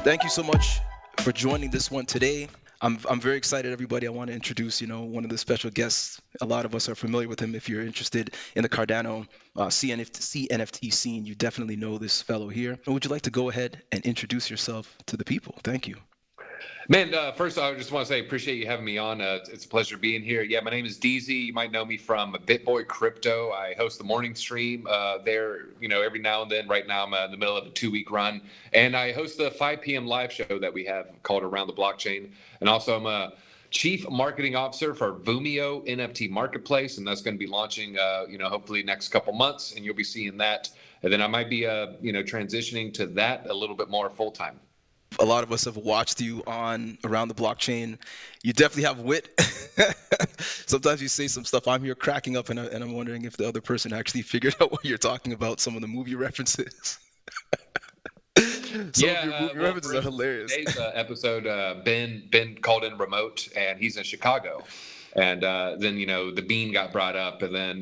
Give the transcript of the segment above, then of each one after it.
Thank you so much for joining this one today. I'm very excited, everybody. I want to introduce, one of the special guests. A lot of us are familiar with him. If you're interested in the Cardano CNFT scene, you definitely know this fellow here. Would you like to go ahead and introduce yourself to the people? Thank you. Man, first I just want to say appreciate you having me on. It's a pleasure being here. Yeah, my name is Deezy. You might know me from BitBoy Crypto. I host the morning stream there, every now and then. Right now I'm in the middle of a 2-week run, and I host the 5 p.m. live show that we have called Around the Blockchain. And also I'm a Chief Marketing Officer for Voomio NFT Marketplace, and that's going to be launching, hopefully next couple months, and you'll be seeing that. And then I might be, transitioning to that a little bit more full time. A lot of us have watched you on Around the Blockchain. You definitely have wit. Sometimes you say some stuff. I'm here cracking up, and I'm wondering if the other person actually figured out what you're talking about. Some of the movie references. Some of your movie references For are instance, hilarious. today's episode, Ben called in remote, and he's in Chicago. And then the bean got brought up, and then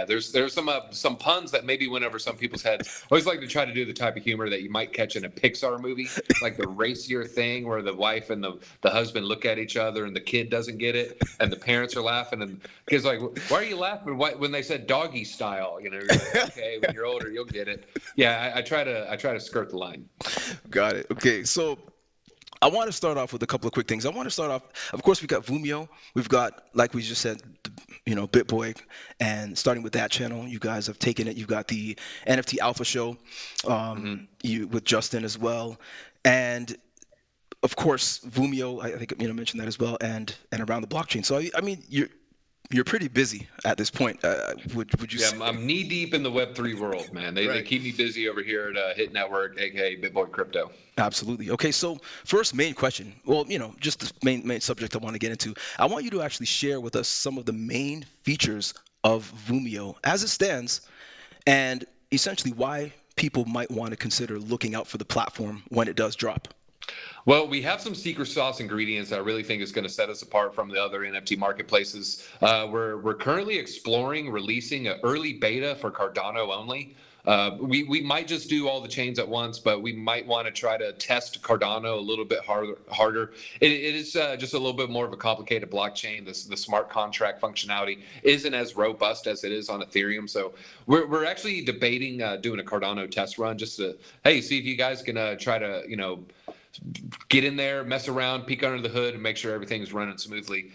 there's some puns that maybe went over some people's heads. I always like to try to do the type of humor that you might catch in a Pixar movie, like the racier thing where the wife and the husband look at each other, and the kid doesn't get it, and the parents are laughing, and the kid's like, "Why are you laughing? When they said doggy style?" You're like, okay, when you're older, you'll get it. Yeah, I try to skirt the line. Got it. Okay, so I want to start off with a couple of quick things. I want to start off, of course, we've got Voomio. We've got, like we just said, BitBoy. And starting with that channel, you guys have taken it. You've got the NFT Alpha Show you with Justin as well. And of course, Voomio, I think mentioned that as well, and Around the Blockchain. So I mean, you're pretty busy at this point. Would you Yeah, say? I'm knee deep in the Web3 world, man. They Right. keep me busy over here at Hit Network, aka BitBoy Crypto. Absolutely. Okay, so first main question. Well, just the main subject I want to get into. I want you to actually share with us some of the main features of Voomio as it stands, and essentially why people might want to consider looking out for the platform when it does drop. Well, we have some secret sauce ingredients that I really think is going to set us apart from the other NFT marketplaces. We're currently exploring releasing an early beta for Cardano only. We might just do all the chains at once, but we might want to try to test Cardano a little bit harder. It is just a little bit more of a complicated blockchain. The smart contract functionality isn't as robust as it is on Ethereum. So we're actually debating doing a Cardano test run just to, hey, see if you guys can try to, get in there, mess around, peek under the hood, and make sure everything's running smoothly.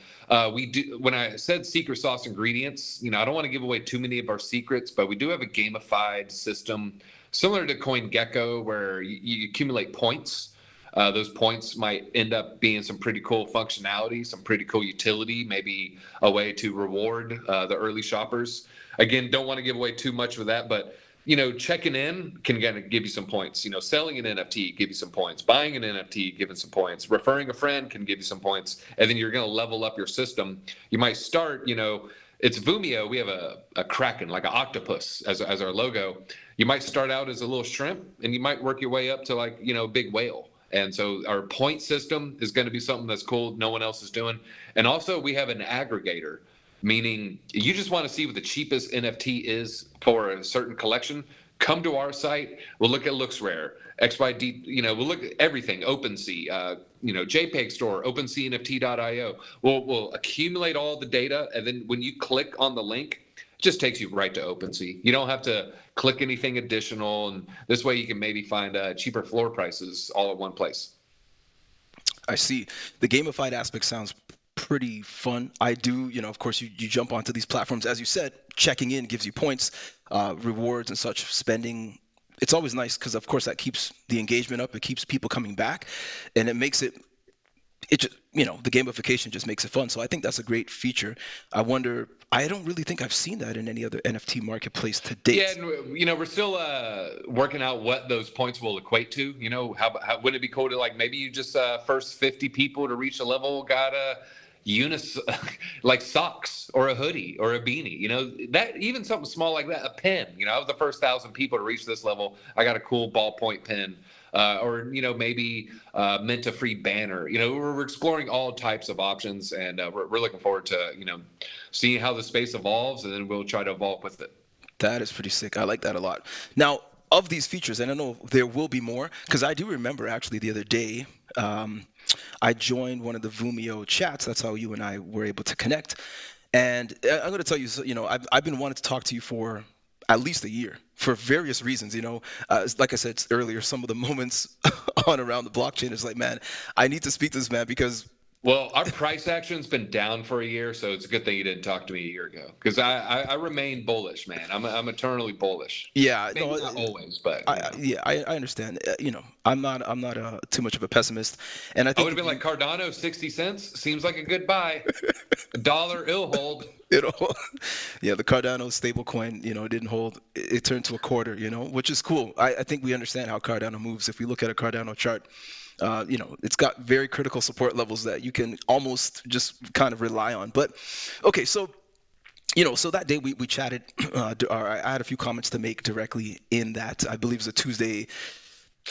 We do. When I said secret sauce ingredients, I don't want to give away too many of our secrets, but we do have a gamified system similar to CoinGecko, where you accumulate points. Those points might end up being some pretty cool functionality, some pretty cool utility, maybe a way to reward the early shoppers. Again, don't want to give away too much of that, but checking in can kind of give you some points. Selling an NFT give you some points. Buying an NFT giving some points. Referring a friend can give you some points, and then you're going to level up your system. You might start, it's Voomio. We have a kraken, like an octopus, as our logo. You might start out as a little shrimp, and you might work your way up to like big whale. And so our point system is going to be something that's cool. No one else is doing. And also we have an aggregator, meaning you just want to see what the cheapest NFT is for a certain collection. Come to our site. We'll look at LooksRare, XYD. We'll look at everything. OpenSea, JPEG Store, OpenSeaNFT.io. We'll accumulate all the data, and then when you click on the link, it just takes you right to OpenSea. You don't have to click anything additional, and this way you can maybe find cheaper floor prices all at one place. I see. The gamified aspect sounds pretty fun. I do, of course, you jump onto these platforms, as you said, checking in gives you points, rewards and such, spending. It's always nice because, of course, that keeps the engagement up. It keeps people coming back, and it makes it just, the gamification just makes it fun. So I think that's a great feature. I don't really think I've seen that in any other NFT marketplace to date. Yeah, and we're still working out what those points will equate to. How wouldn't it be cool to like maybe you just first 50 people to reach a level got a like socks or a hoodie or a beanie. That even something small like that, a pen. I was the first 1,000 people to reach this level. I got a cool ballpoint pen. Or maybe mint a free banner. We're exploring all types of options, and we're looking forward to seeing how the space evolves, and then we'll try to evolve with it. That is pretty sick. I like that a lot. Now, of these features, and I know there will be more, because I do remember actually the other day, um, I joined one of the Voomio chats. That's how you and I were able to connect. And I'm going to tell you, I've been wanting to talk to you for at least a year for various reasons. Like I said earlier, some of the moments on around the blockchain is like, man, I need to speak to this man because Well, our price action's been down for a year, so it's a good thing you didn't talk to me a year ago because I remain bullish, man. I'm eternally bullish. yeah, Maybe no, not always, but yeah, I understand. I'm not too much of a pessimist, and I I would think have if been you, like Cardano 60 cents seems like a good buy. A dollar ill hold. you know, yeah, the Cardano stablecoin, it didn't hold. It turned to a quarter, which is cool. I think we understand how Cardano moves. If we look at a Cardano chart, it's got very critical support levels that you can almost just kind of rely on. But okay, so so that day we chatted, or I had a few comments to make directly in that. I believe it's a Tuesday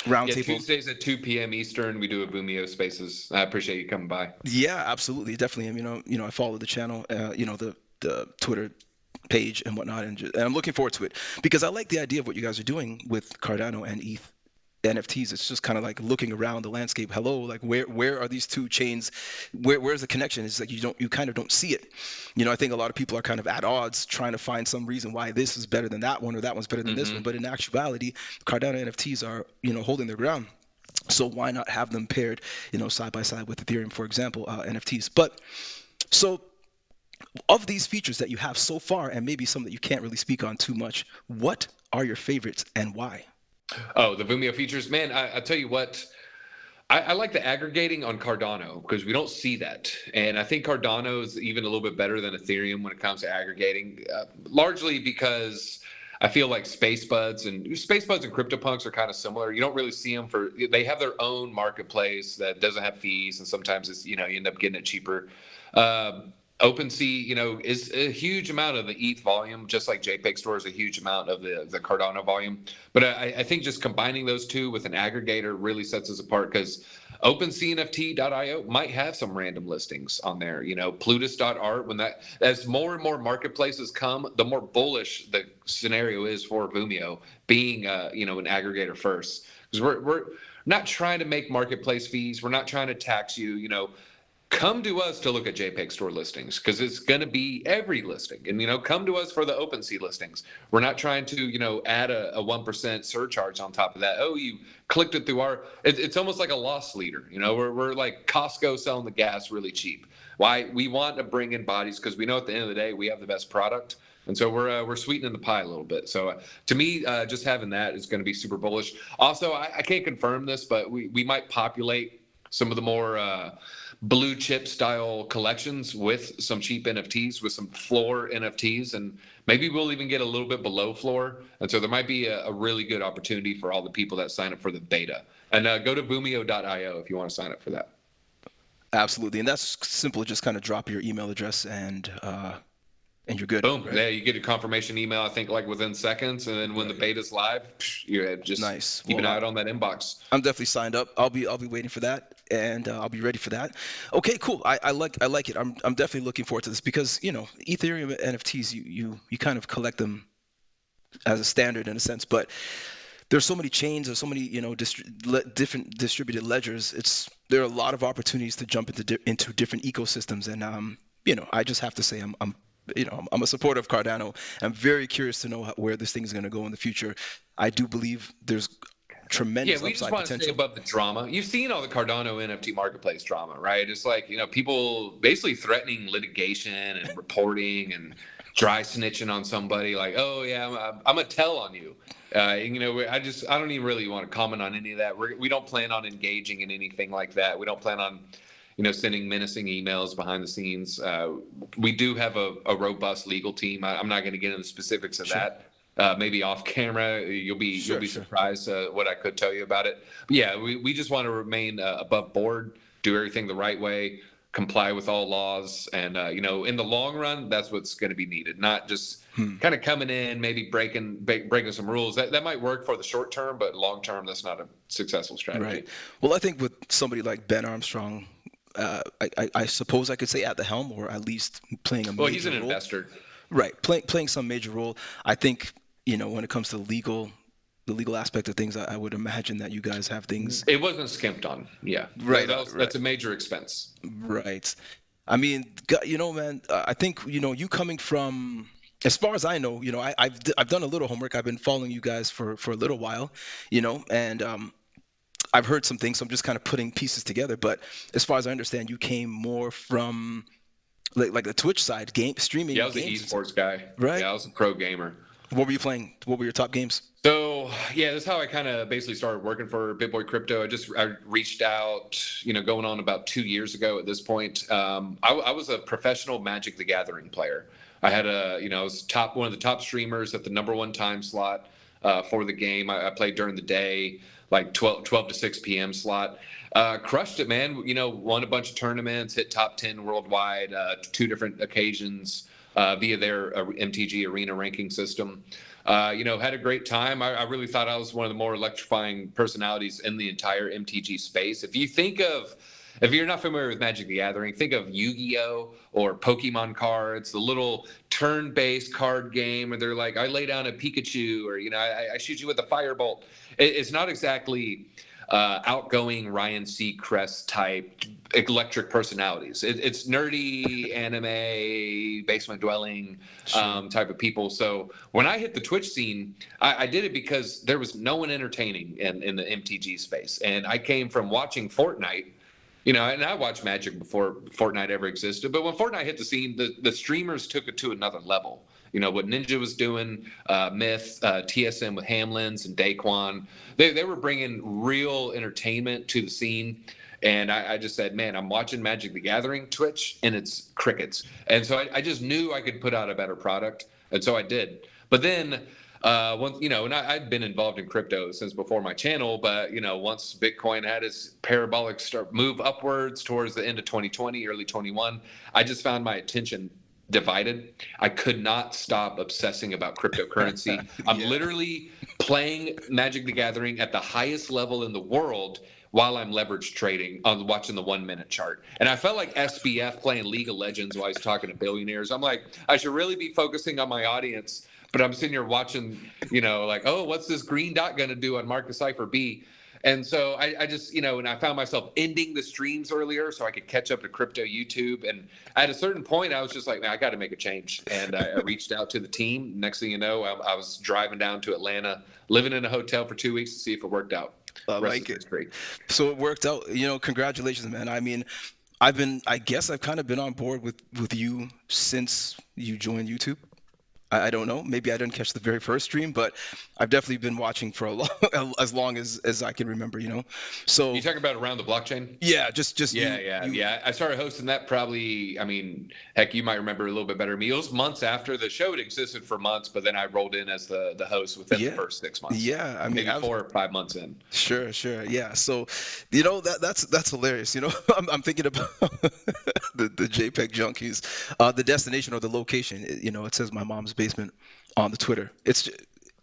Yeah, roundtable. Tuesdays at 2 p.m. Eastern, we do a Vimeo Spaces. I appreciate you coming by. Yeah, absolutely, definitely. I follow the channel, the Twitter page and whatnot, and I'm looking forward to it because I like the idea of what you guys are doing with Cardano and ETH NFTs. It's just kind of like looking around the landscape. Hello, like where are these two chains? Where's the connection? It's like you kind of don't see it. I think a lot of people are kind of at odds trying to find some reason why this is better than that one or that one's better than this one. Hmm. But in actuality, Cardano NFTs are holding their ground. So why not have them paired, side by side with Ethereum, for example, NFTs? But so of these features that you have so far, and maybe some that you can't really speak on too much, what are your favorites and why? Oh, the Vimeo features, man. I tell you what, I like the aggregating on Cardano because we don't see that, and I think Cardano is even a little bit better than Ethereum when it comes to aggregating, largely because I feel like Spacebuds and CryptoPunks are kind of similar. You don't really see them they have their own marketplace that doesn't have fees, and sometimes it's you end up getting it cheaper. OpenSea, is a huge amount of the ETH volume, just like JPEG Store is a huge amount of the Cardano volume. But I think just combining those two with an aggregator really sets us apart because OpenSeaNFT.io might have some random listings on there. Plutus.art, as more and more marketplaces come, the more bullish the scenario is for Vumio being, an aggregator first. Because we're not trying to make marketplace fees. We're not trying to tax you, come to us to look at JPEG Store listings because it's going to be every listing. And, come to us for the OpenSea listings. We're not trying to, add a 1% surcharge on top of that. Oh, you clicked it through it's almost like a loss leader. We're like Costco selling the gas really cheap. Why we want to bring in bodies because we know at the end of the day, we have the best product. And so we're sweetening the pie a little bit. So to me, just having that is going to be super bullish. Also, I can't confirm this, but we might populate some of the more blue chip style collections with some cheap NFTs, with some floor NFTs, and maybe we'll even get a little bit below floor. And so there might be a really good opportunity for all the people that sign up for the beta. And go to Voomio.io if you want to sign up for that. Absolutely, and that's simple. Just kind of drop your email address and you're good, Boom. right? Yeah, you get a confirmation email, I think, like within seconds. And then when the Right. beta's live, you just Nice. keep an Well, eye out on that inbox. I'm definitely signed up. I'll be waiting for that, and I'll be ready for that. Okay, cool. I like it. I'm definitely looking forward to this because Ethereum NFTs you kind of collect them as a standard in a sense, but there's so many chains, there's so many different distributed ledgers. There are a lot of opportunities to jump into different ecosystems, and I just have to say I'm a supporter of Cardano. I'm very curious to know where this thing is going to go in the future. I do believe there's Yeah, tremendous we just upside want to stay potential. above the drama. You've seen all the Cardano NFT Marketplace drama, right? It's like, people basically threatening litigation and reporting and dry snitching on somebody like, oh, yeah, I'm going to tell on you. I don't even really want to comment on any of that. We don't plan on engaging in anything like that. We don't plan on, sending menacing emails behind the scenes. We do have a robust legal team. I'm not going to get into the specifics of Sure, that. Maybe off camera, you'll sure, be sure. surprised what I could tell you about it. But yeah, we just want to remain above board, do everything the right way, comply with all laws, and in the long run, that's what's going to be needed. Not just Hmm. kind of coming in, maybe breaking some rules. That might work for the short term, but long term, that's not a successful strategy. Right. Well, I think with somebody like Ben Armstrong, I suppose I could say at the helm, or at least playing a Well, he's major an role. investor. Right, playing some major role. I think when it comes to legal, the legal aspect of things, I would imagine that you guys have things It wasn't skimped on. Yeah, right, right, that's a major expense. right. I mean, man, I think, you coming from, as far as I know, I've done a little homework. I've been following you guys for a little while, and I've heard some things. So I'm just kind of putting pieces together. But as far as I understand, you came more from like the Twitch side, game Yeah, I streaming was an games and stuff, esports guy. right? Yeah, I was a pro gamer. What were you playing? What were your top games? So yeah, that's how I kind of basically started working for BitBoy Crypto. I reached out, going on about 2 years ago at this point. I was a professional Magic the Gathering player. I had I was one of the top streamers at the #1 time slot for the game. I played during the day, like 12 to 6 p.m. slot. Crushed it, man. Won a bunch of tournaments, hit top 10 worldwide, 2 different occasions via their MTG Arena ranking system. Had a great time. I really thought I was one of the more electrifying personalities in the entire MTG space. If you're not familiar with Magic the Gathering, think of Yu-Gi-Oh! Or Pokemon cards, the little turn-based card game where they're like, I lay down a Pikachu, or I shoot you with a firebolt. It's not exactly outgoing Ryan Seacrest type electric personalities. It's nerdy anime basement dwelling type of people. So when I hit the Twitch scene, I did it because there was no one entertaining in the MTG space, and I came from watching Fortnite. And I watched Magic before Fortnite ever existed. But when Fortnite hit the scene, the streamers took it to another level. What Ninja was doing, Myth, TSM with Hamlins and Daquan, they were bringing real entertainment to the scene. And I just said, man, I'm watching Magic the Gathering Twitch, and it's crickets. And so I just knew I could put out a better product. And so I did. But then once, and I'd been involved in crypto since before my channel, but once Bitcoin had its parabolic move upwards towards the end of 2020, early 21, I just found my attention divided. I could not stop obsessing about cryptocurrency. I'm literally playing Magic the Gathering at the highest level in the world while I'm leverage trading on watching the 1 minute chart. And I felt like SBF playing League of Legends while he's talking to billionaires. I'm like, I should really be focusing on my audience. But I'm sitting here watching, like, oh, what's this green dot going to do on Market Cypher B? And so I just, and I found myself ending the streams earlier so I could catch up to crypto YouTube. And at a certain point, I was just like, man, I got to make a change. And I reached out to the team. Next thing you know, I was driving down to Atlanta, living in a hotel for 2 weeks to see if it worked out. I like it. So it worked out. Congratulations, man. I mean, I guess I've kind of been on board with you since you joined YouTube. I don't know. Maybe I didn't catch the very first stream, but I've definitely been watching for as long as I can remember. So you talking about Around the Blockchain? Yeah, just yeah. I started hosting that probably. I mean, heck, you might remember a little bit better than me. It was months after the show. It existed for months, but then I rolled in as the host within the first 6 months. Yeah, I mean, maybe 4 or 5 months in. Sure. Yeah. So, that's hilarious. I'm thinking about the JPG Junkies, the destination or the location. It says my mom's basement on the Twitter.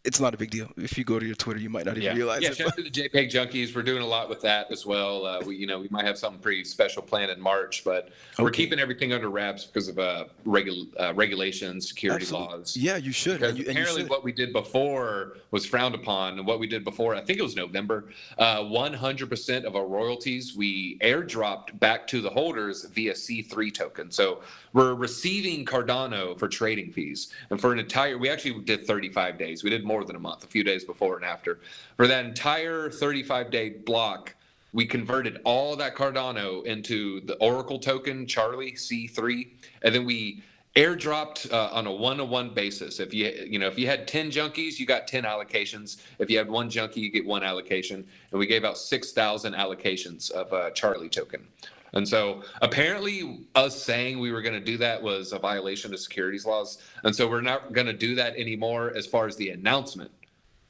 It's not a big deal. If you go to your Twitter, you might not even realize it. Yeah, shout out to the JPG Junkies. We're doing a lot with that as well. We might have something pretty special planned in March, but we're keeping everything under wraps because of regulations, security laws. Yeah, you should. Because apparently what we did before was frowned upon. And what we did before, I think it was November, 100% of our royalties we airdropped back to the holders via C3 token. So we're receiving Cardano for trading fees. And for we actually did 35 days. We did more than a month, a few days before and after. For that entire 35-day block, we converted all that Cardano into the Oracle token, Charlie C3, and then we airdropped on a one-to-one basis. If you had 10 junkies, you got 10 allocations. If you had one junkie, you get one allocation. And we gave out 6,000 allocations of Charlie token. And so apparently us saying we were going to do that was a violation of securities laws. And so we're not going to do that anymore as far as the announcement.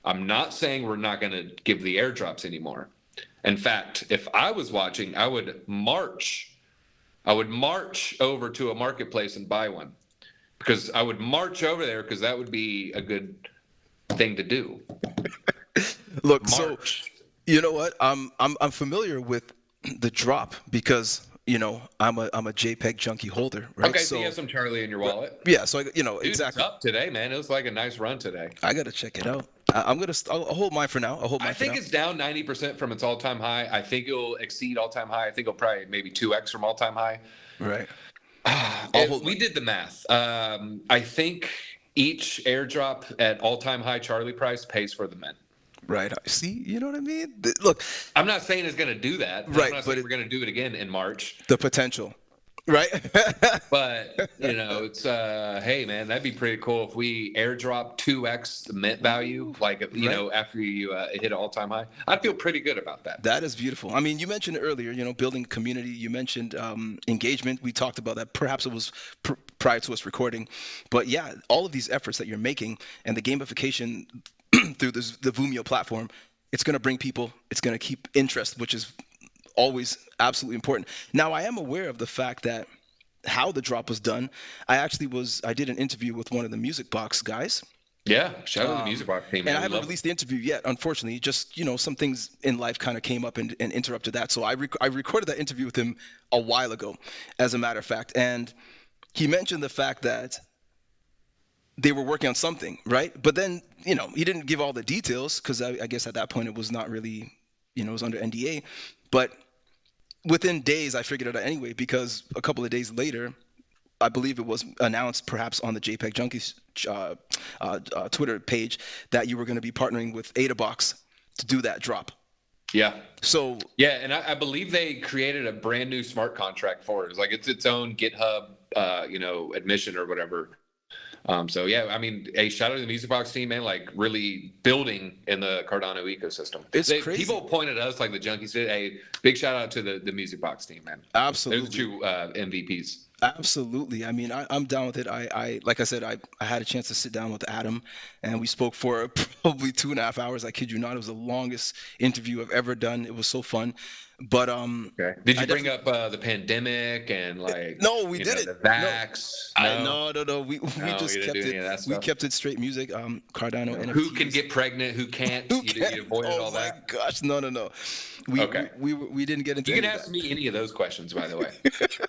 I'm not saying we're not going to give the airdrops anymore. In fact, if I was watching, I would march over to a marketplace and buy one, because I would march over there because that would be a good thing to do. Look, march. So you know what? I'm familiar with the drop because I'm a JPG junkie holder, right? Okay, so you have some Charlie in your wallet. Yeah, so Dude, exactly. It's up today, man. It was like a nice run today. I gotta check it out. I'll hold mine for now. I'll hold I mine for think now. it's down 90% from its all-time high. I think it'll exceed all-time high. I think it'll probably maybe 2x from all-time high. Right. I'll hold We mine. did the math. I think each airdrop at all-time high Charlie price pays for the mint. Right. See, you know what I mean? Look, I'm not saying it's going to do that, and I'm right, not but saying we're going to do it again in March. the potential, right? But it's hey man, that'd be pretty cool if we airdrop 2x the mint value, Ooh, like right. after you hit an all-time high. I'd feel pretty good about that. That is beautiful. I mean, you mentioned earlier, building community. You mentioned engagement. We talked about that. Perhaps it was prior to us recording, but yeah, all of these efforts that you're making and the gamification through the Voomio platform, it's going to bring people. It's going to keep interest, which is always absolutely important. Now, I am aware of the fact that how the drop was done. I did an interview with one of the Music Box guys. Yeah, shout out to the Music Um, Box team, and man. I We haven't love them. released the interview yet, unfortunately. Just, some things in life kind of came up and interrupted that. So I recorded that interview with him a while ago, as a matter of fact. And he mentioned the fact that they were working on something, right? But then, he didn't give all the details because I guess at that point it was not really, it was under NDA. But within days, I figured it out anyway because a couple of days later, I believe it was announced perhaps on the JPG Junkies Twitter page that you were going to be partnering with Adabox to do that drop. Yeah. So Yeah, and I believe they created a brand new smart contract for it. It's like it's its own GitHub, admission or whatever. So yeah, I mean, a shout out to the Music Box team, man. Like really building in the Cardano ecosystem. it's crazy. People pointed at us like the Junkies did. A big shout out to the Music Box team, man. They're the Absolutely. true MVPs. Absolutely. I mean, I'm down with it. I like I said, I had a chance to sit down with Adam and we spoke for probably 2.5 hours. I kid you not. It was the longest interview I've ever done. It was so fun. But Okay. Did I you bring definitely up the pandemic and like no, we did it. the No, vax? No, no. We no, you just didn't do kept any it. of that We stuff. kept it straight music. Cardano Who can NFTs. get pregnant? Who can't? Who You can? avoided Oh all my that. gosh, no. We we Okay. we didn't get into You can any of ask me any of those questions, by the way. that.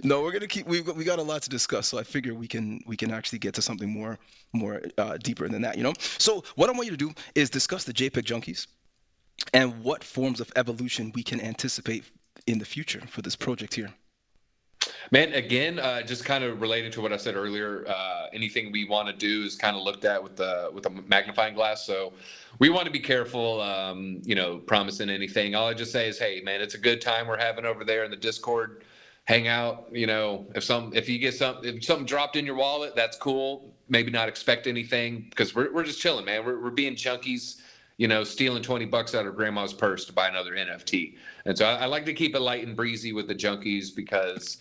No, we're gonna keep. We got a lot to discuss, so I figure we can actually get to something more deeper than that. So what I want you to do is discuss the JPEG junkies and what forms of evolution we can anticipate in the future for this project here. Man, again, just kind of related to what I said earlier. Anything we want to do is kind of looked at with a magnifying glass. So we want to be careful, promising anything. All I just say is, hey, man, it's a good time we're having over there in the Discord. Hang out. If something dropped in your wallet, that's cool. Maybe not expect anything because we're just chilling, man. We're being junkies. Stealing $20 out of grandma's purse to buy another NFT. And so I like to keep it light and breezy with the junkies because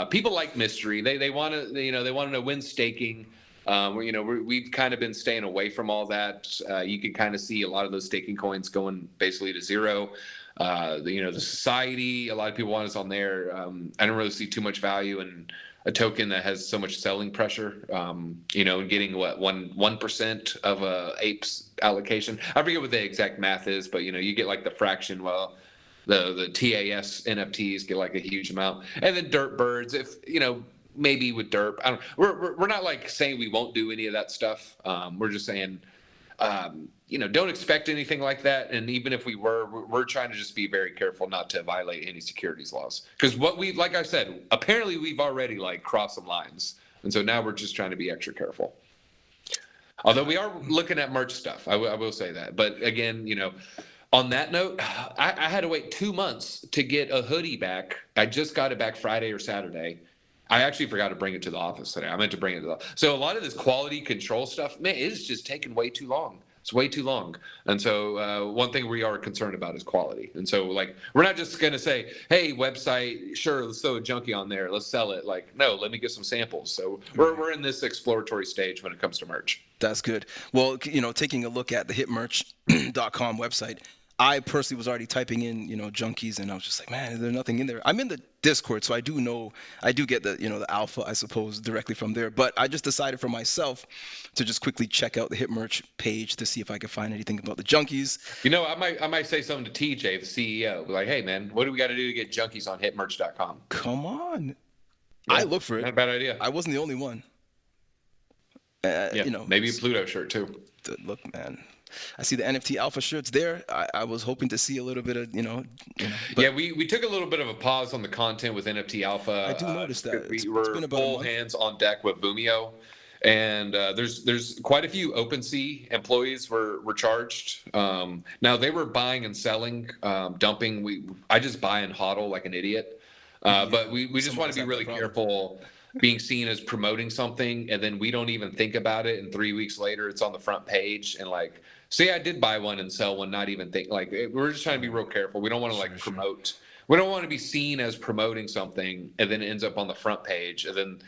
people like mystery. They want to they want to know when staking. We've kind of been staying away from all that. You can kind of see a lot of those staking coins going basically to zero. The society, a lot of people want us on there. I don't really see too much value in a token that has so much selling pressure. And getting what 1% of a ape's allocation. I forget what the exact math is, but you get like the fraction. Well, the TAS NFTs get like a huge amount, and then dirt birds. If maybe with derp, I don't. We're not like saying we won't do any of that stuff. We're just saying. Don't expect anything like that. And even if we're trying to just be very careful not to violate any securities laws. Because like I said, apparently we've already like crossed some lines. And so now we're just trying to be extra careful. Although we are looking at merch stuff, I will say that. But again, on that note, I had to wait 2 months to get a hoodie back. I just got it back Friday or Saturday. I actually forgot to bring it to the office today. I meant to bring it to the So a lot of this quality control stuff, man, it is just taking way too long. It's way too long. And so one thing we are concerned about is quality. And so we're not just going to say, hey, website, sure, let's throw a junkie on there. Let's sell it. No, let me get some samples. So we're in this exploratory stage when it comes to merch. That's good. Well, taking a look at the hitmerch.com website, I personally was already typing in, junkies, and I was just like, man, there's nothing in there. I'm in the Discord, so I do get the alpha, I suppose, directly from there. But I just decided for myself to just quickly check out the Hitmerch page to see if I could find anything about the junkies. I might say something to TJ, the CEO, like, hey, man, what do we got to do to get junkies on hitmerch.com? Come on. Yeah, I look for it. not a bad idea. I wasn't the only one. Yeah, You know, maybe a Pluto shirt too. look, man, I see the NFT Alpha shirts there. I was hoping to see a little bit of, but Yeah, we took a little bit of a pause on the content with NFT Alpha I do notice just that because we it's been were about a full month. hands on deck with Voomio, and there's quite a few OpenSea employees were charged. Now they were buying and selling, dumping. I just buy and hodl like an idiot, but Yeah, we just some of want to us be have that really problem. careful being seen as promoting something and then we don't even think about it and 3 weeks later it's on the front page and like say I did buy one and sell one, not even think like we're just trying to be Right. real careful. We don't want to like Sure. promote. We don't want to be seen as promoting something and then it ends up on the front page and then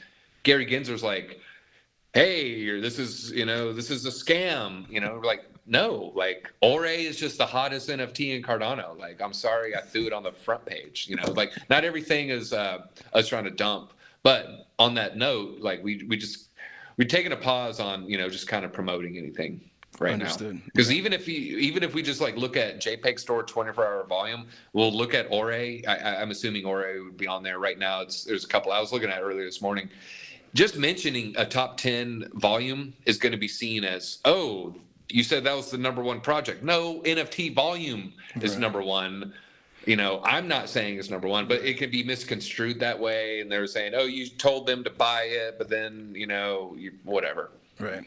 Gary Gensler's like, "Hey, this is a scam." We're like, no, like Ore is just the hottest NFT in Cardano. Like, I'm sorry, I threw it on the front page. Like not everything is us trying to dump. But on that note, like we're taking a pause on just kind of promoting anything right now. Understood. Because Yeah. even if we just like look at JPEG Store 24-hour volume, we'll look at Ore. I'm assuming Ore would be on there right now. There's a couple I was looking at earlier this morning. Just mentioning a top 10 volume is going to be seen as, oh, you said that was the number one project. No, NFT volume is Right. number one. I'm not saying it's number one, but it can be misconstrued that way. And they're saying, oh, you told them to buy it, but then, whatever. Right.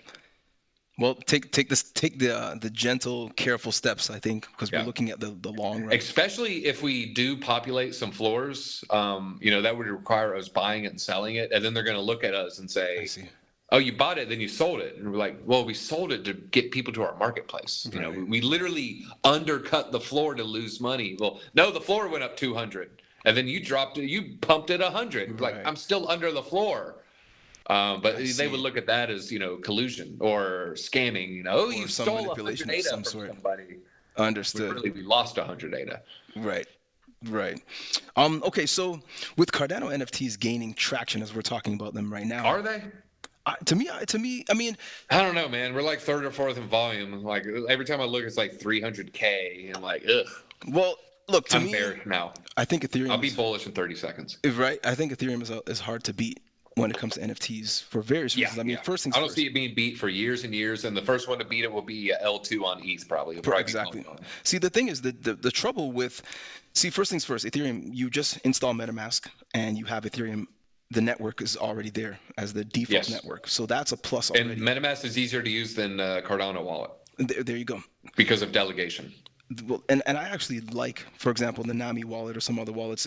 Well, take the gentle, careful steps, I think, because we're Yeah. looking at the long run. Especially if we do populate some floors, that would require us buying it and selling it. And then they're going to look at us and I say, see. oh, you bought it, then you sold it. And we're like, well, we sold it to get people to our marketplace. Right. We literally undercut the floor to lose money. Well, no, the floor went up 200. And then you dropped it, you pumped it 100. Like, Right. I'm still under the floor. But I they would see. look at that as, collusion or scamming. Oh, you Or some stole 100 manipulation of ADA some from sort. somebody. When Understood. really we lost 100 ADA. Right. Right. Okay, so with Cardano NFTs gaining traction as we're talking about them right now, Are they? I mean, I don't know, man. We're like third or fourth in volume. Like every time I look, it's like 300K. And I'm like, ugh. well, look, to I'm me, bearish now. I think I'll Ethereum be is bullish in 30 seconds. right. I think Ethereum is hard to beat when it comes to NFTs for various Yeah, reasons. I mean, yeah. first things I don't see first. it being beat for years and years, and the first one to beat it will be L2 on ETH. Probably it'll probably be Exactly. Blown. See, the thing is that the trouble with, see, first things first, Ethereum, you just install MetaMask and you have Ethereum. The network is already there as the default Yes, network, so that's a plus and already. MetaMask is easier to use than Cardano wallet There you go. because of delegation. Well, and I actually like, for example, the Nami wallet or some other wallets.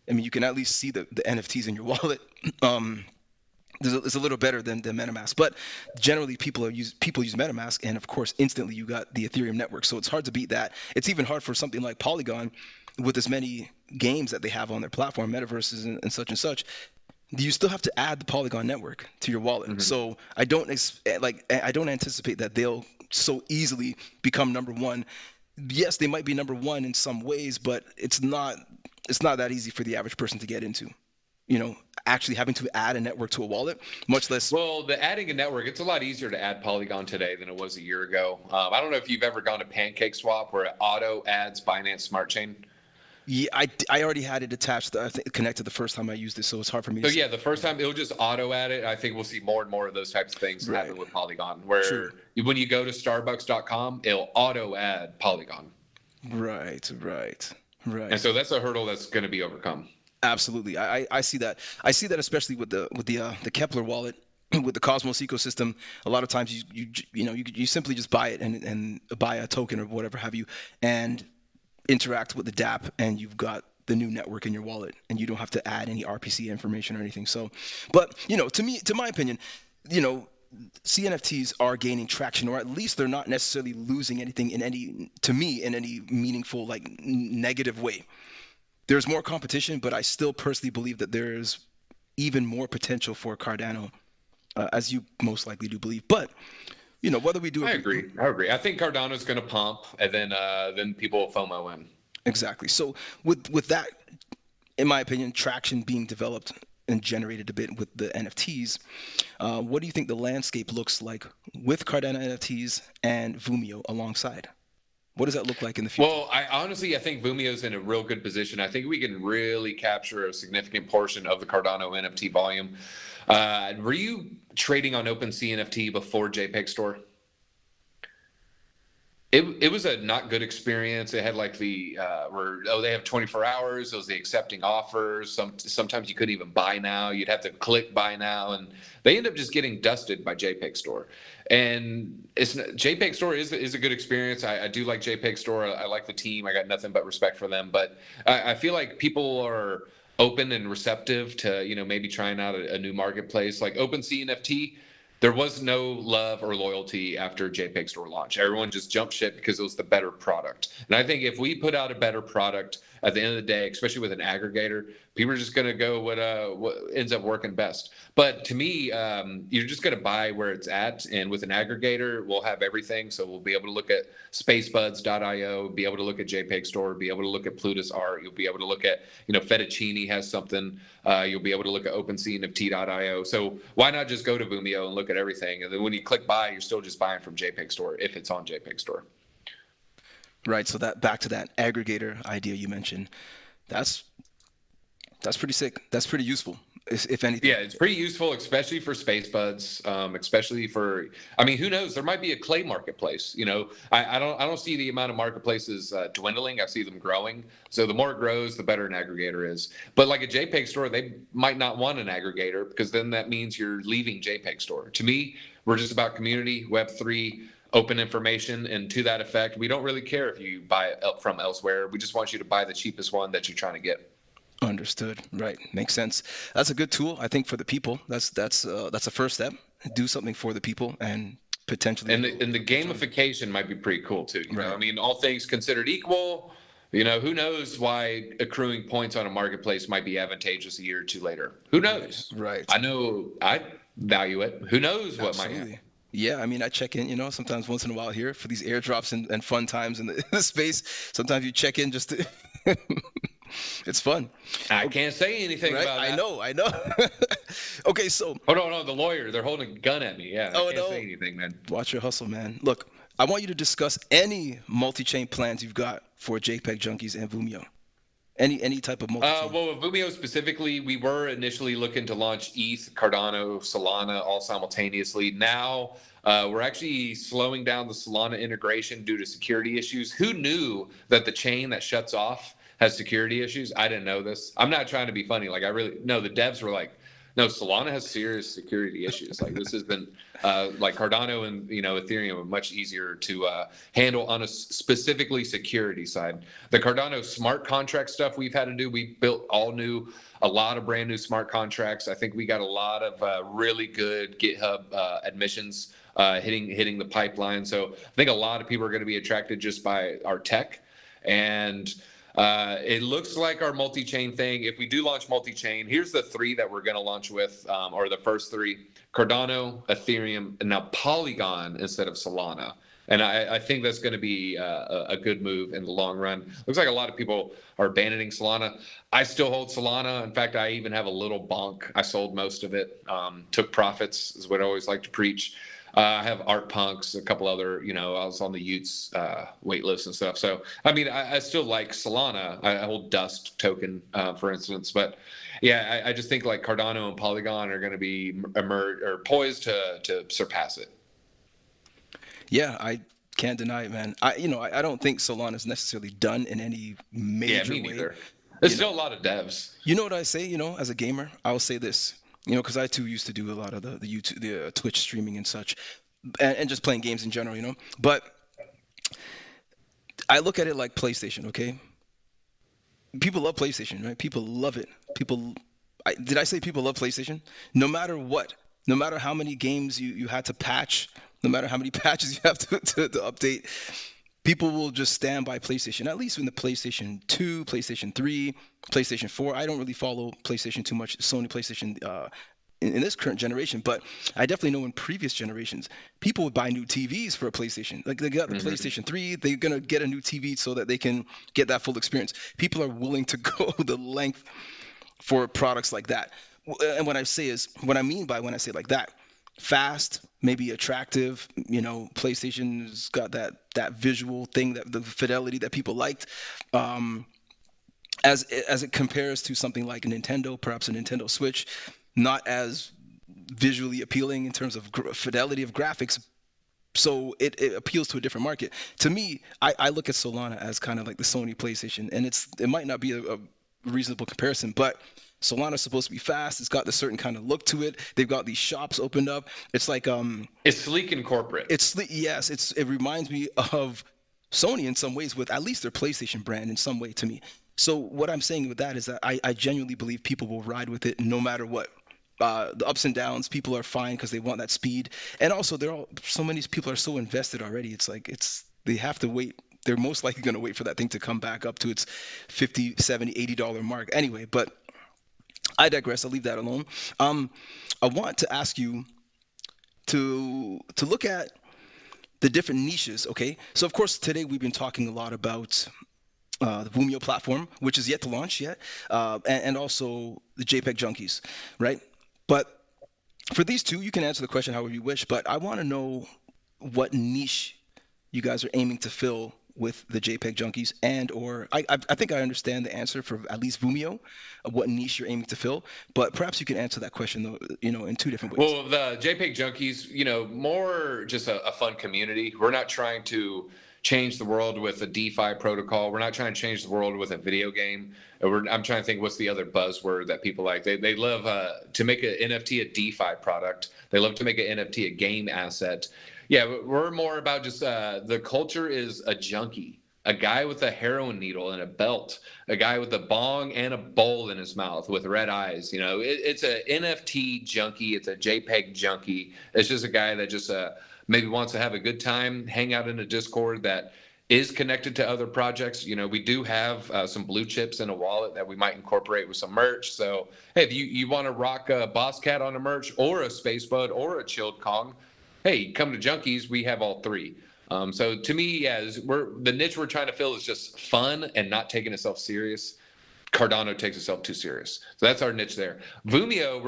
I mean, you can at least see the NFTs in your wallet. Um, it's a little better than MetaMask, but generally people use MetaMask, and of course, instantly you got the Ethereum network. So it's hard to beat that. It's even hard for something like Polygon, with as many games that they have on their platform, metaverses and such and such. You still have to add the Polygon network to your wallet. Mm-hmm. So I don't anticipate that they'll so easily become number one. Yes, they might be number one in some ways, but it's not that easy for the average person to get into. You know, actually having to add a network to a wallet, much less. Well, the adding a network, it's a lot easier to add Polygon today than it was a year ago. I don't know if you've ever gone to PancakeSwap where it auto adds Binance Smart Chain. Yeah, I already had it attached. I think connected the first time I used it, so it's hard for me to So see. yeah, the first time it'll just auto add it. I think we'll see more and more of those types of things Right. happen with Polygon, True. where when you go to Starbucks.com, it'll auto add Polygon. Right. And so that's a hurdle that's going to be overcome. Absolutely. I see that. I see that especially with the Kepler wallet, with the Cosmos ecosystem. A lot of times you simply just buy it and buy a token or whatever have you, and interact with the DApp, and you've got the new network in your wallet, and you don't have to add any RPC information or anything. So, but to my opinion, you know, CNFTs are gaining traction, or at least they're not necessarily losing anything in any meaningful, like, negative way. There's more competition, but I still personally believe that there's even more potential for Cardano, as you most likely do believe. But whether we do I agree. agree. I agree. I think Cardano's going to pump, and then people will FOMO in. Exactly. So with that, in my opinion, traction being developed and generated a bit with the NFTs, what do you think the landscape looks like with Cardano NFTs and Voomio alongside? What does that look like in the future? Well, I think Voomio's in a real good position. I think we can really capture a significant portion of the Cardano NFT volume. Were you trading on OpenSea NFT before JPEG Store? It was a not good experience. It had like they have 24 hours. It was the accepting offers. Sometimes you couldn't even buy now. You'd have to click buy now, and they end up just getting dusted by JPEG Store. And JPEG Store is a good experience. I do like JPEG Store. I like the team. I got nothing but respect for them. But I feel like people are open and receptive to maybe trying out a new marketplace like OpenSea NFT. There was no love or loyalty after JPEG Store launch. Everyone just jumped ship because it was the better product. And I think if we put out a better product at the end of the day, especially with an aggregator, people are just going to go what ends up working best. But to me, you're just going to buy where it's at. And with an aggregator, we'll have everything. So we'll be able to look at spacebuds.io, be able to look at JPEG Store, be able to look at Plutus Art. You'll be able to look at, Fettuccine has something. You'll be able to look at OpenSea So why not just go to Voomio and look at everything? And then when you click buy, you're still just buying from JPEG Store if it's on JPEG Store. Right. So that back to that aggregator idea you mentioned. That's that's pretty sick. That's pretty useful, if anything. Yeah, it's pretty useful, especially for space buds. Especially for, I mean, who knows? There might be a clay marketplace. I don't see the amount of marketplaces dwindling. I see them growing. So the more it grows, the better an aggregator is. But like a JPEG Store, they might not want an aggregator because then that means you're leaving JPEG Store. To me, we're just about community, Web3, open information, and to that effect, we don't really care if you buy it from elsewhere. We just want you to buy the cheapest one that you're trying to get. Understood. Right. Makes sense. That's a good tool, I think, for the people. That's a first step. Do something for the people and potentially. And the gamification might be pretty cool too. Right. I mean, all things considered equal, who knows why accruing points on a marketplace might be advantageous a year or two later. Who knows? Right. I know I value it. Who knows what might happen? Absolutely. Yeah, I mean, I check in, sometimes once in a while here for these airdrops and fun times in the, the space. Sometimes you check in just to it's fun. I can't say anything Right? about that. I know. Okay, so Oh no, the lawyer, they're holding a gun at me. Yeah, I can't say anything, man. watch your hustle, man. Look, I want you to discuss any multi-chain plans you've got for JPEG Junkies and Voomio. Any type of multi-chain. Well, with Voomio specifically, we were initially looking to launch ETH, Cardano, Solana all simultaneously. Now we're actually slowing down the Solana integration due to security issues. Who knew that the chain that shuts off has security issues? I didn't know this. I'm not trying to be funny. Like, I really, no, the devs were like, no, Solana has serious security issues. Like, this has been like Cardano and Ethereum are much easier to handle on a specifically security side. The Cardano smart contract stuff we've had to do, we built a lot of brand new smart contracts. I think we got a lot of really good GitHub admissions hitting the pipeline. So I think a lot of people are going to be attracted just by our tech. And it looks like our multi-chain thing, if we do launch multi-chain, here's the three that we're going to launch with, or the first three: Cardano, Ethereum, and now Polygon instead of Solana. And I think that's going to be a good move in the long run. Looks like a lot of people are abandoning Solana. I still hold Solana. In fact, I even have a little bonk. I sold most of it, took profits, is what I always like to preach. I have Art Punks, a couple other, I was on the Utes wait list and stuff. So, I mean, I still like Solana. I hold Dust token, for instance. But yeah, I just think like Cardano and Polygon are going to be poised to surpass it. Yeah, I can't deny it, man. I don't think Solana is necessarily done in any major me way. neither. There's still a lot of devs. You know what I say? As a gamer, I'll say this. Because I too used to do a lot of the YouTube, the Twitch streaming and such, and just playing games in general. But I look at it like PlayStation, okay? People love PlayStation, right? People love it. Did I say people love PlayStation? No matter what, no matter how many games you had to patch, no matter how many patches you have to update, people will just stand by PlayStation. At least in the PlayStation 2, PlayStation 3, PlayStation 4. I don't really follow PlayStation too much, Sony PlayStation in this current generation, but I definitely know in previous generations, people would buy new TVs for a PlayStation. Like, they got the PlayStation 3, they're going to get a new TV so that they can get that full experience. People are willing to go the length for products like that. And what I mean by when I say like that, fast, maybe attractive. PlayStation's got that visual thing, that the fidelity that people liked. Um, as it compares to something like a Nintendo, perhaps a Nintendo Switch, not as visually appealing in terms of fidelity of graphics. So it appeals to a different market. To me, I look at Solana as kind of like the Sony PlayStation, and it might not be a reasonable comparison, but Solana's supposed to be fast. It's got a certain kind of look to it. They've got these shops opened up. It's like It's sleek and corporate. yes, it reminds me of Sony in some ways, with at least their PlayStation brand in some way to me. So what I'm saying with that is that I genuinely believe people will ride with it no matter what. The ups and downs, people are fine because they want that speed, and also so many people are so invested already. It's like they have to wait. They're most likely going to wait for that thing to come back up to its 50, 70, $80 mark anyway. But I digress. I'll leave that alone. Um, I want to ask you to look at the different niches. Okay, so of course today we've been talking a lot about the Voomio platform, which is yet to launch yet, and also the JPEG Junkies, right? But for these two, you can answer the question however you wish. But I want to know what niche you guys are aiming to fill with the JPEG Junkies, and or I think I understand the answer for at least Voomio, of what niche you're aiming to fill. But perhaps you can answer that question though, in two different ways. Well, the JPEG Junkies, more just a fun community. We're not trying to change the world with a DeFi protocol. We're not trying to change the world with a video game. I'm trying to think what's the other buzzword that people like. They love to make an NFT a DeFi product. They love to make an NFT a game asset. Yeah, we're more about just the culture is a junkie, a guy with a heroin needle and a belt, a guy with a bong and a bowl in his mouth with red eyes. It's a NFT junkie. It's a JPEG junkie. It's just a guy that just maybe wants to have a good time, hang out in a Discord that is connected to other projects. We do have some blue chips in a wallet that we might incorporate with some merch. So, hey, if you want to rock a Boss Cat on a merch or a Space Bud or a Chilled Kong, hey, come to Junkies. We have all three. So to me, yeah, the niche we're trying to fill is just fun and not taking itself serious. Cardano takes itself too serious. So that's our niche there. Voomio,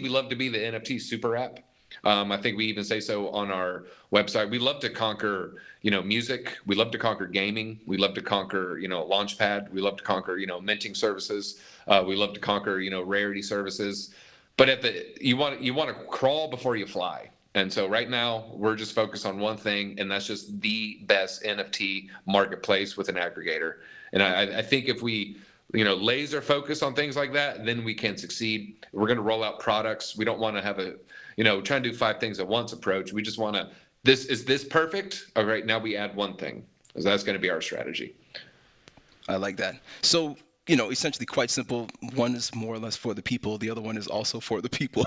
we love to be the NFT super app. I think we even say so on our website. We love to conquer, music. We love to conquer gaming. We love to conquer, Launchpad. We love to conquer, minting services. We love to conquer, rarity services. But you want to crawl before you fly. And so right now we're just focused on one thing, and that's just the best NFT marketplace with an aggregator. And I think if we, laser focus on things like that, then we can succeed. We're going to roll out products. We don't want to have try and do 5 things at once approach. We just want to, is this perfect? All right, now we add one thing. So that's going to be our strategy. I like that. So, essentially quite simple. One is more or less for the people. The other one is also for the people.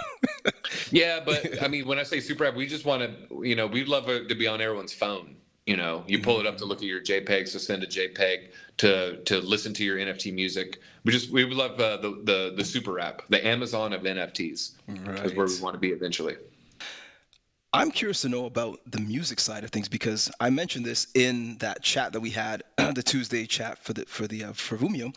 Yeah, but I mean, when I say super app, we just want to, we'd love it to be on everyone's phone. You pull it up to look at your JPEGs, to send a JPEG, to listen to your NFT music. We would love the super app, the Amazon of NFTs, Right. is where we want to be eventually. I'm curious to know about the music side of things because I mentioned this in that chat that we had, the Tuesday chat for Voomio,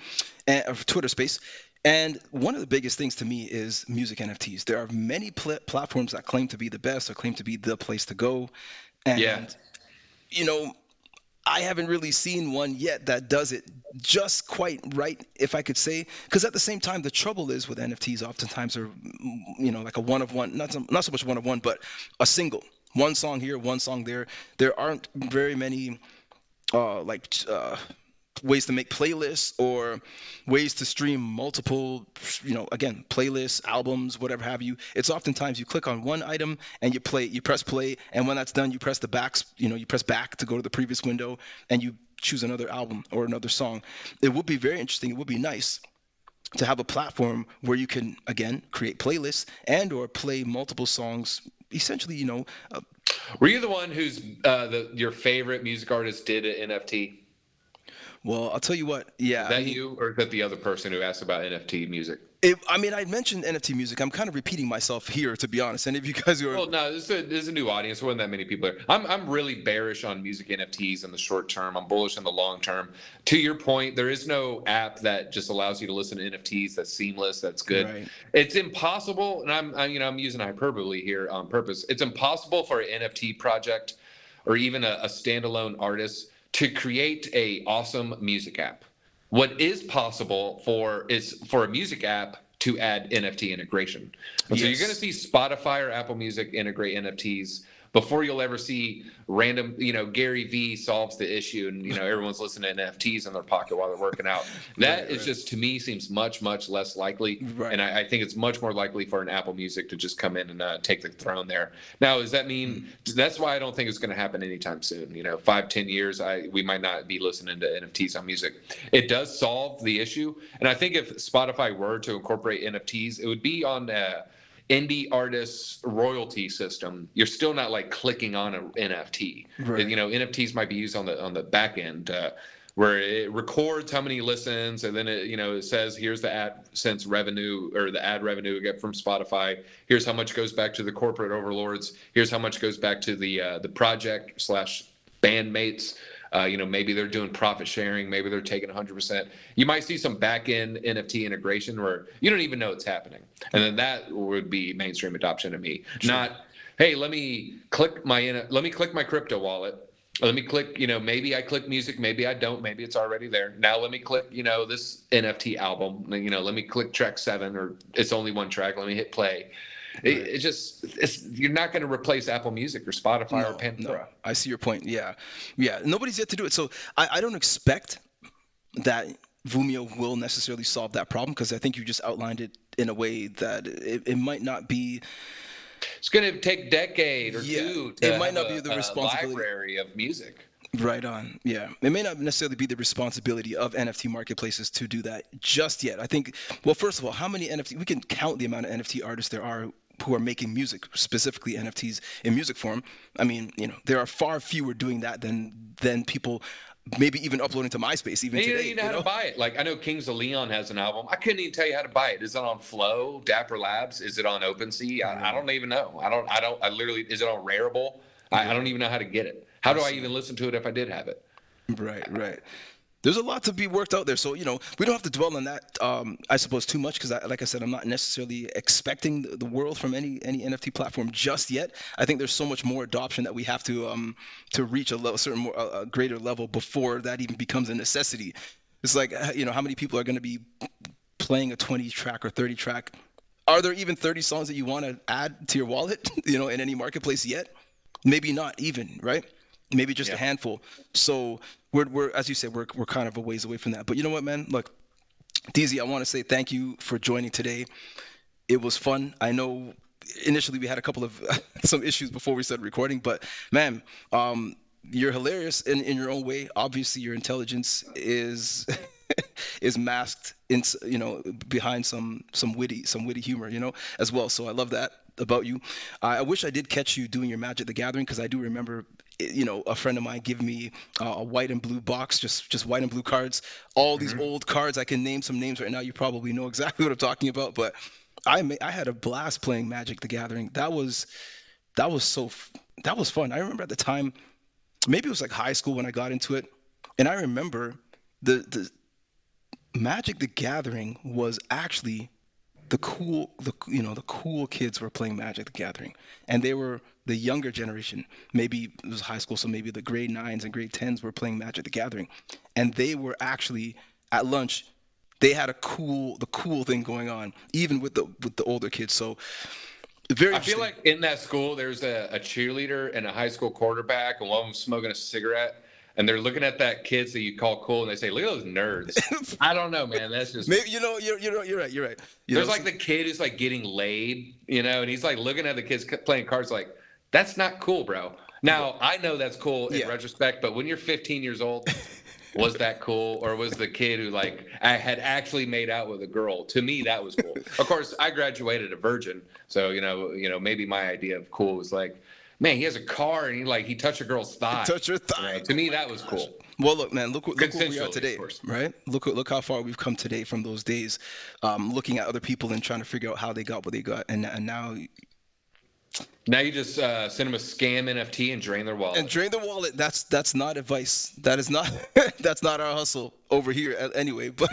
and for Twitter Space. And one of the biggest things to me is music NFTs. There are many platforms that claim to be the best or claim to be the place to go, Yeah. and you know, I haven't really seen one yet that does it just quite right, if I could say. Because at the same time, the trouble is with NFTs, oftentimes are, like a one of one, not so much one of one, but a single. One song here, one song there. There aren't very many ways to make playlists or ways to stream multiple, again, playlists, albums, whatever have you. It's oftentimes you click on one item and you press play, and when that's done, you press the backs, you press back to go to the previous window, and you choose another album or another song. It would be very interesting. It would be nice to have a platform where you can again create playlists and or play multiple songs. Essentially, Were you the one who's your favorite music artist did an NFT? Well, I'll tell you what. Is Yeah, I that mean, you, or is that the other person who asked about NFT music? I mean, I mentioned NFT music. I'm kind of repeating myself here, to be honest. And if you guys are, Well, no, this is a new audience. There wasn't that many people there. I'm really bearish on music NFTs in the short term. I'm bullish in the long term. To your point, there is no app that just allows you to listen to NFTs that's seamless, that's good. right? It's impossible, and I'm using hyperbole here on purpose. It's impossible for an NFT project or even a standalone artist to create a awesome music app. What is possible is for a music app to add NFT integration. And so you're going to Yes. see Spotify or Apple Music integrate NFTs before you'll ever see random, Gary V solves the issue and, everyone's listening to NFTs in their pocket while they're working out. That Right, is right, just, to me, seems much, much less likely. right. And I think it's much more likely for an Apple Music to just come in and take the throne there. Now, does that mean that's why I don't think it's going to happen anytime soon? 5-10 years, we might not be listening to NFTs on music. It does solve the issue. And I think if Spotify were to incorporate NFTs, it would be on indie artists royalty system. You're still not like clicking on an NFT. Right. NFTs might be used on the back end where it records how many listens, and then it says here's the AdSense revenue or the ad revenue we get from Spotify. Here's how much goes back to the corporate overlords. Here's how much goes back to the project slash bandmates. Maybe they're doing profit sharing. Maybe they're taking 100%. You might see some back end NFT integration where you don't even know it's happening. And then that would be mainstream adoption to me. True. Not, hey, let me click my crypto wallet. Let me click, maybe I click music, maybe I don't, maybe it's already there. Now let me click, this NFT album. Let me click track 7, or it's only one track. Let me hit play. Right. You're not going to replace Apple Music or Spotify or No, no. Pandora. I see your point. Yeah, yeah. Nobody's yet to do it, so I don't expect that Vumio will necessarily solve that problem because I think you just outlined it in a way that it might not be. It's going to take a decade or Yeah, two it to might have not be the a responsibility. library of music. Right on. Yeah. It may not necessarily be the responsibility of NFT marketplaces to do that just yet. I think, well, first of all, how many NFT, we can count the amount of NFT artists there are who are making music, specifically NFTs in music form. I mean, there are far fewer doing that than people maybe even uploading to MySpace even And you don't today, even know how to buy it. Like I know Kings of Leon has an album. I couldn't even tell you how to buy it. Is it on Flow, Dapper Labs? Is it on OpenSea? I Yeah. don't even know. I literally, is it on Rarible? I don't Right. even know how to get it. How I do I see. even listen to it if I did have it? Right, right. There's a lot to be worked out there. So, we don't have to dwell on that, I suppose, too much because, like I said, I'm not necessarily expecting the world from any NFT platform just yet. I think there's so much more adoption that we have to reach a level, certain more, a greater level before that even becomes a necessity. It's like, how many people are going to be playing a 20 track or 30 track? Are there even 30 songs that you want to add to your wallet, in any marketplace yet? Maybe not even, right? Maybe just a Yeah. handful. So we're as you said, we're kind of a ways away from that. But you know what, man? Look, Deezy, I want to say thank you for joining today. It was fun. I know initially we had a couple of some issues before we started recording, but man, you're hilarious in your own way. Obviously, your intelligence is is masked in behind some witty humor, as well. So I love that about you. I wish I did catch you doing your Magic the Gathering because I do remember, a friend of mine giving me a white and blue box, just white and blue cards. All these Mhm. old cards. I can name some names right now. You probably know exactly what I'm talking about, but I had a blast playing Magic the Gathering. That was fun. I remember at the time, maybe it was like high school when I got into it, and I remember the Magic the Gathering was actually the cool kids were playing Magic the Gathering, and they were the younger generation. Maybe it was high school, so maybe the grade 9s and grade 10s were playing Magic the Gathering, and they were actually at lunch. They had the cool thing going on, even with the older kids. So very I feel interesting. like in that school, there's a cheerleader and a high school quarterback, and one of them smoking a cigarette, and they're looking at that kids that you call cool, and they say, "Look at those nerds." I don't know, man. That's just Maybe you're right. You're right. there's So, like the kid who's like getting laid, and he's like looking at the kids playing cards, like that's not cool, bro. well, Now I know that's cool in yeah. retrospect, but when you're 15 years old, was that cool, or was the kid who like I had actually made out with a girl? To me, that was cool. Of course, I graduated a virgin, so maybe my idea of cool was like, man, he has a car and he touched a girl's thigh. Touch your thigh. To Oh me, my that was gosh. cool. Well, look, man, look where we are Consensually, of today, course. right? Look how far we've come today from those days, looking at other people and trying to figure out how they got what they got, and now Now you just send them a scam NFT and drain their and wallet. drain the wallet. That's not advice. That is not that's not our hustle over here anyway. But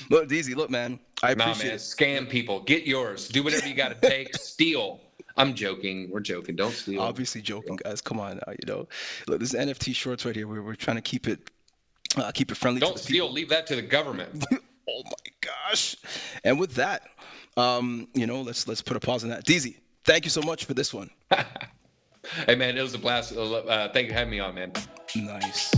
look, Deezy, look, man, I Nah, appreciate man, it. scam people. Get yours. Do whatever you got to take. Steal. I'm joking. We're joking. Don't steal. Obviously joking, guys. Come on now, Look, this is NFT shorts right here. We're trying to keep it friendly to Don't the steal. people. Leave that to the government. Oh my gosh. And with that, let's put a pause on that. Deezy, thank you so much for this one. Hey, man, it was a blast. Thank you for having me on, man. Nice.